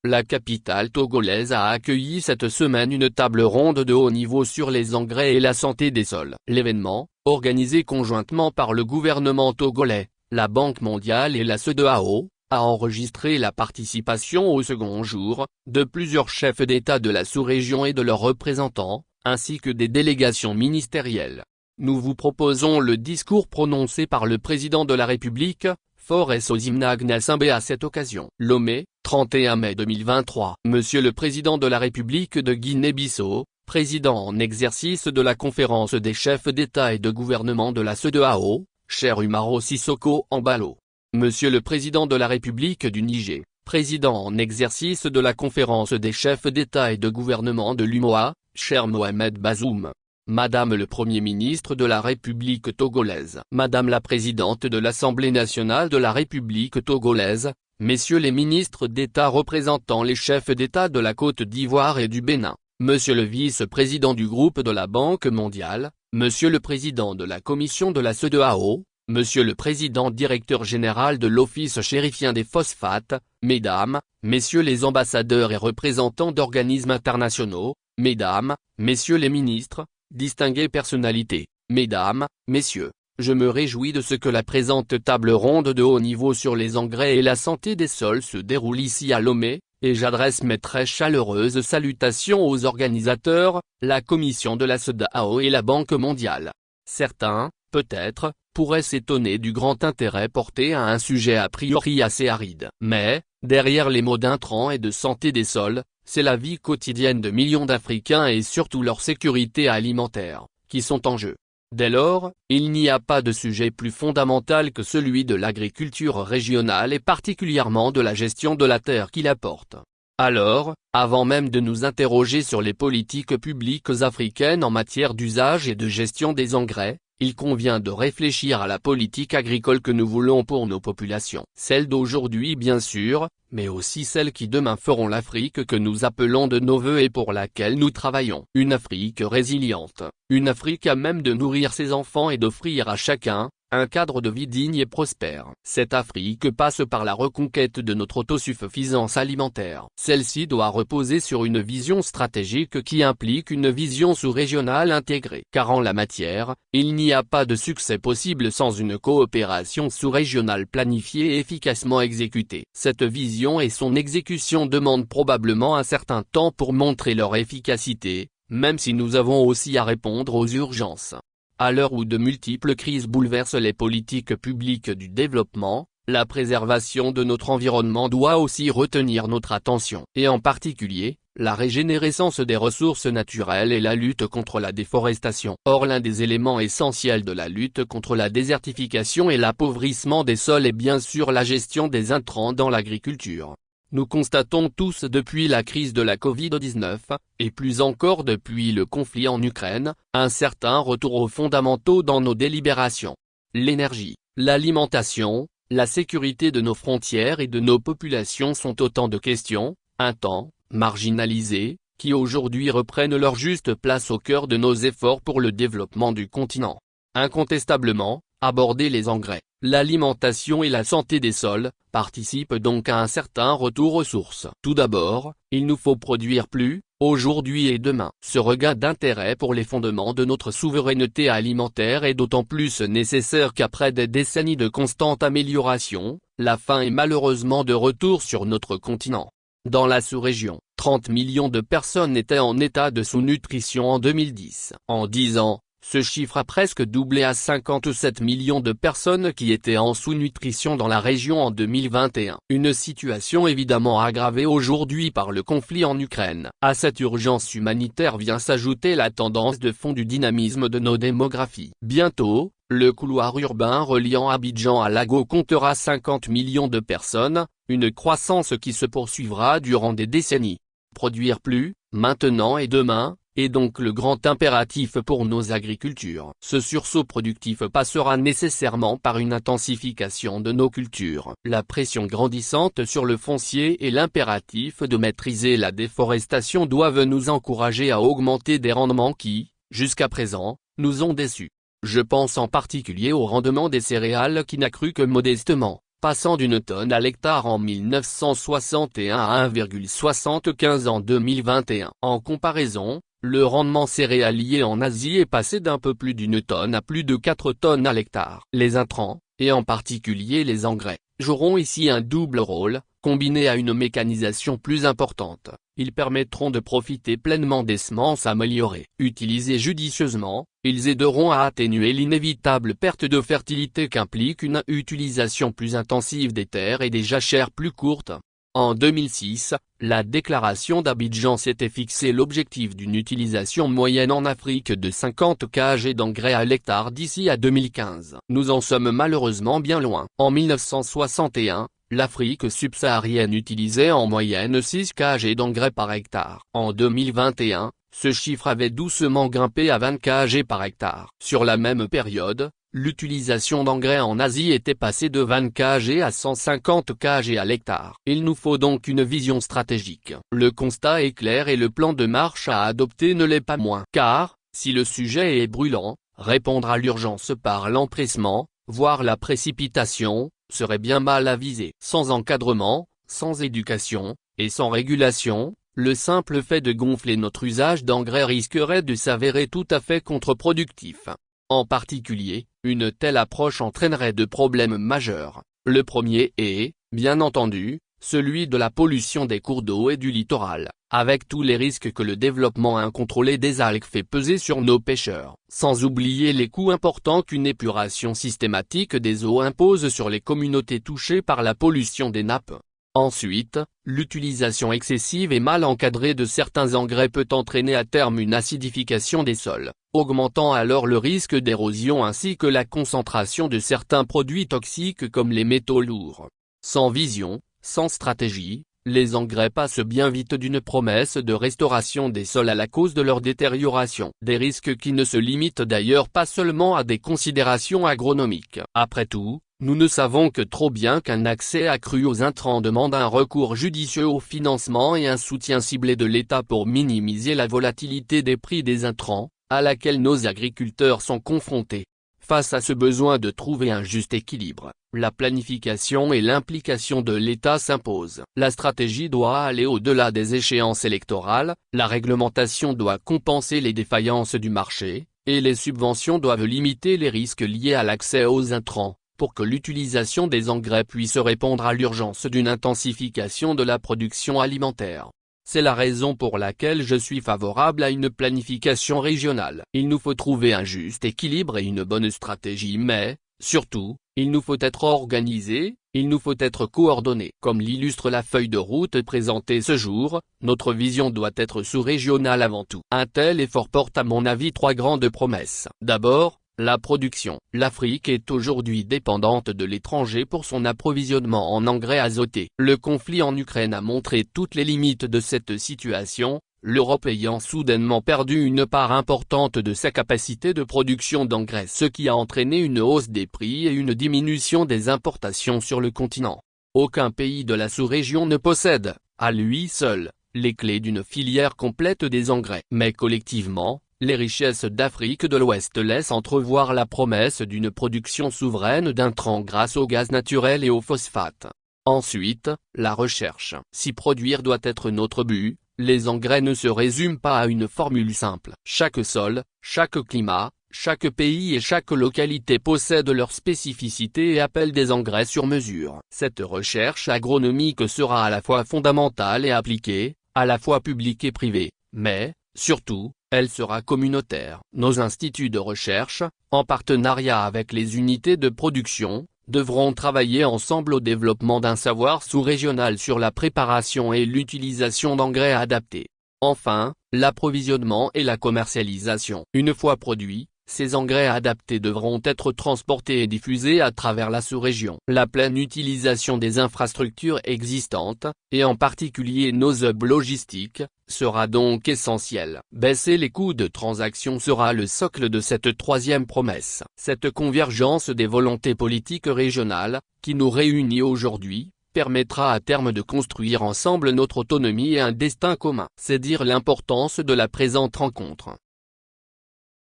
La capitale togolaise a accueilli cette semaine une table ronde de haut niveau sur les engrais et la santé des sols. L'événement, organisé conjointement par le gouvernement togolais, la Banque mondiale et la CEDEAO, a enregistré la participation au second jour de plusieurs chefs d'État de la sous-région et de leurs représentants, ainsi que des délégations ministérielles. Nous vous proposons le discours prononcé par le président de la République, Faure Osinbajo à cette occasion. Lomé, 31 mai 2023. Monsieur le président de la République de Guinée-Bissau, président en exercice de la conférence des chefs d'État et de gouvernement de la CEDEAO, cher Umaro Sissoko Embalo. Monsieur le président de la République du Niger, président en exercice de la conférence des chefs d'État et de gouvernement de l'UMOA, cher Mohamed Bazoum. Madame le Premier ministre de la République togolaise, Madame la présidente de l'Assemblée nationale de la République togolaise, Messieurs les ministres d'État représentant les chefs d'État de la Côte d'Ivoire et du Bénin, Monsieur le vice-président du groupe de la Banque mondiale, Monsieur le président de la Commission de la CEDEAO, Monsieur le président directeur général de l'Office chérifien des phosphates, Mesdames, Messieurs les ambassadeurs et représentants d'organismes internationaux, Mesdames, Messieurs les ministres, distinguées personnalités, Mesdames, Messieurs, je me réjouis de ce que la présente table ronde de haut niveau sur les engrais et la santé des sols se déroule ici à Lomé, et j'adresse mes très chaleureuses salutations aux organisateurs, la Commission de la CEDEAO et la Banque mondiale. Certains, peut-être, pourraient s'étonner du grand intérêt porté à un sujet a priori assez aride. Mais, derrière les mots d'intrants et de santé des sols, c'est la vie quotidienne de millions d'Africains et surtout leur sécurité alimentaire, qui sont en jeu. Dès lors, il n'y a pas de sujet plus fondamental que celui de l'agriculture régionale et particulièrement de la gestion de la terre qui la porte. Alors, avant même de nous interroger sur les politiques publiques africaines en matière d'usage et de gestion des engrais, il convient de réfléchir à la politique agricole que nous voulons pour nos populations. Celle d'aujourd'hui bien sûr, mais aussi celle qui demain feront l'Afrique que nous appelons de nos vœux et pour laquelle nous travaillons. Une Afrique résiliente, une Afrique à même de nourrir ses enfants et d'offrir à chacun un cadre de vie digne et prospère. Cette Afrique passe par la reconquête de notre autosuffisance alimentaire. Celle-ci doit reposer sur une vision stratégique qui implique une vision sous-régionale intégrée. Car en la matière, il n'y a pas de succès possible sans une coopération sous-régionale planifiée et efficacement exécutée. Cette vision et son exécution demandent probablement un certain temps pour montrer leur efficacité, même si nous avons aussi à répondre aux urgences. À l'heure où de multiples crises bouleversent les politiques publiques du développement, la préservation de notre environnement doit aussi retenir notre attention. Et en particulier, la régénérescence des ressources naturelles et la lutte contre la déforestation. Or l'un des éléments essentiels de la lutte contre la désertification et l'appauvrissement des sols est bien sûr la gestion des intrants dans l'agriculture. Nous constatons tous depuis la crise de la Covid-19, et plus encore depuis le conflit en Ukraine, un certain retour aux fondamentaux dans nos délibérations. L'énergie, l'alimentation, la sécurité de nos frontières et de nos populations sont autant de questions, un temps, marginalisées, qui aujourd'hui reprennent leur juste place au cœur de nos efforts pour le développement du continent. Incontestablement, aborder les engrais, l'alimentation et la santé des sols, participent donc à un certain retour aux sources. Tout d'abord, il nous faut produire plus, aujourd'hui et demain. Ce regain d'intérêt pour les fondements de notre souveraineté alimentaire est d'autant plus nécessaire qu'après des décennies de constante amélioration, la faim est malheureusement de retour sur notre continent. Dans la sous-région, 30 millions de personnes étaient en état de sous-nutrition en 2010. En 10 ans, ce chiffre a presque doublé à 57 millions de personnes qui étaient en sous-nutrition dans la région en 2021. Une situation évidemment aggravée aujourd'hui par le conflit en Ukraine. À cette urgence humanitaire vient s'ajouter la tendance de fond du dynamisme de nos démographies. Bientôt, le couloir urbain reliant Abidjan à Lago comptera 50 millions de personnes, une croissance qui se poursuivra durant des décennies. Produire plus, maintenant et demain, est donc le grand impératif pour nos agricultures. Ce sursaut productif passera nécessairement par une intensification de nos cultures. La pression grandissante sur le foncier et l'impératif de maîtriser la déforestation doivent nous encourager à augmenter des rendements qui, jusqu'à présent, nous ont déçus. Je pense en particulier au rendement des céréales qui n'a cru que modestement. passant d'une tonne à l'hectare en 1961 à 1,75 en 2021. En comparaison, le rendement céréalier en Asie est passé d'un peu plus d'une tonne à plus de 4 tonnes à l'hectare. Les intrants, et en particulier les engrais, joueront ici un double rôle. Combinés à une mécanisation plus importante, ils permettront de profiter pleinement des semences améliorées. Utilisés judicieusement, ils aideront à atténuer l'inévitable perte de fertilité qu'implique une utilisation plus intensive des terres et des jachères plus courtes. En 2006, la déclaration d'Abidjan s'était fixé l'objectif d'une utilisation moyenne en Afrique de 50 kg d'engrais à l'hectare d'ici à 2015. Nous en sommes malheureusement bien loin. En 1961, l'Afrique subsaharienne utilisait en moyenne 6 kg d'engrais par hectare. En 2021, ce chiffre avait doucement grimpé à 20 kg par hectare. Sur la même période, l'utilisation d'engrais en Asie était passée de 20 kg à 150 kg à l'hectare. Il nous faut donc une vision stratégique. Le constat est clair et le plan de marche à adopter ne l'est pas moins. Car, si le sujet est brûlant, répondre à l'urgence par l'empressement, voire la précipitation, serait bien mal avisé. Sans encadrement, sans éducation, et sans régulation, le simple fait de gonfler notre usage d'engrais risquerait de s'avérer tout à fait contre-productif. En particulier, une telle approche entraînerait deux problèmes majeurs. Le premier est, bien entendu, celui de la pollution des cours d'eau et du littoral, avec tous les risques que le développement incontrôlé des algues fait peser sur nos pêcheurs, sans oublier les coûts importants qu'une épuration systématique des eaux impose sur les communautés touchées par la pollution des nappes. Ensuite, l'utilisation excessive et mal encadrée de certains engrais peut entraîner à terme une acidification des sols, augmentant alors le risque d'érosion ainsi que la concentration de certains produits toxiques comme les métaux lourds. Sans vision, sans stratégie, les engrais passent bien vite d'une promesse de restauration des sols à la cause de leur détérioration. Des risques qui ne se limitent d'ailleurs pas seulement à des considérations agronomiques. Après tout, nous ne savons que trop bien qu'un accès accru aux intrants demande un recours judicieux au financement et un soutien ciblé de l'État pour minimiser la volatilité des prix des intrants, à laquelle nos agriculteurs sont confrontés. Face à ce besoin de trouver un juste équilibre, la planification et l'implication de l'État s'imposent. La stratégie doit aller au-delà des échéances électorales, la réglementation doit compenser les défaillances du marché, et les subventions doivent limiter les risques liés à l'accès aux intrants, pour que l'utilisation des engrais puisse répondre à l'urgence d'une intensification de la production alimentaire. C'est la raison pour laquelle je suis favorable à une planification régionale. Il nous faut trouver un juste équilibre et une bonne stratégie mais, surtout, il nous faut être organisés, il nous faut être coordonnés. Comme l'illustre la feuille de route présentée ce jour, notre vision doit être sous-régionale avant tout. Un tel effort porte à mon avis trois grandes promesses. D'abord, la production. L'Afrique est aujourd'hui dépendante de l'étranger pour son approvisionnement en engrais azotés. Le conflit en Ukraine a montré toutes les limites de cette situation, l'Europe ayant soudainement perdu une part importante de sa capacité de production d'engrais, ce qui a entraîné une hausse des prix et une diminution des importations sur le continent. Aucun pays de la sous-région ne possède, à lui seul, les clés d'une filière complète des engrais. Mais collectivement, les richesses d'Afrique de l'Ouest laissent entrevoir la promesse d'une production souveraine d'intrants grâce au gaz naturel et au phosphate. Ensuite, la recherche. Si produire doit être notre but, les engrais ne se résument pas à une formule simple. Chaque sol, chaque climat, chaque pays et chaque localité possèdent leurs spécificités et appellent des engrais sur mesure. Cette recherche agronomique sera à la fois fondamentale et appliquée, à la fois publique et privée, mais, surtout, elle sera communautaire. Nos instituts de recherche, en partenariat avec les unités de production, devront travailler ensemble au développement d'un savoir sous-régional sur la préparation et l'utilisation d'engrais adaptés. Enfin, l'approvisionnement et la commercialisation. Une fois produits, ces engrais adaptés devront être transportés et diffusés à travers la sous-région. La pleine utilisation des infrastructures existantes, et en particulier nos hubs logistiques, sera donc essentielle. Baisser les coûts de transaction sera le socle de cette troisième promesse. Cette convergence des volontés politiques régionales, qui nous réunit aujourd'hui, permettra à terme de construire ensemble notre autonomie et un destin commun. C'est dire l'importance de la présente rencontre.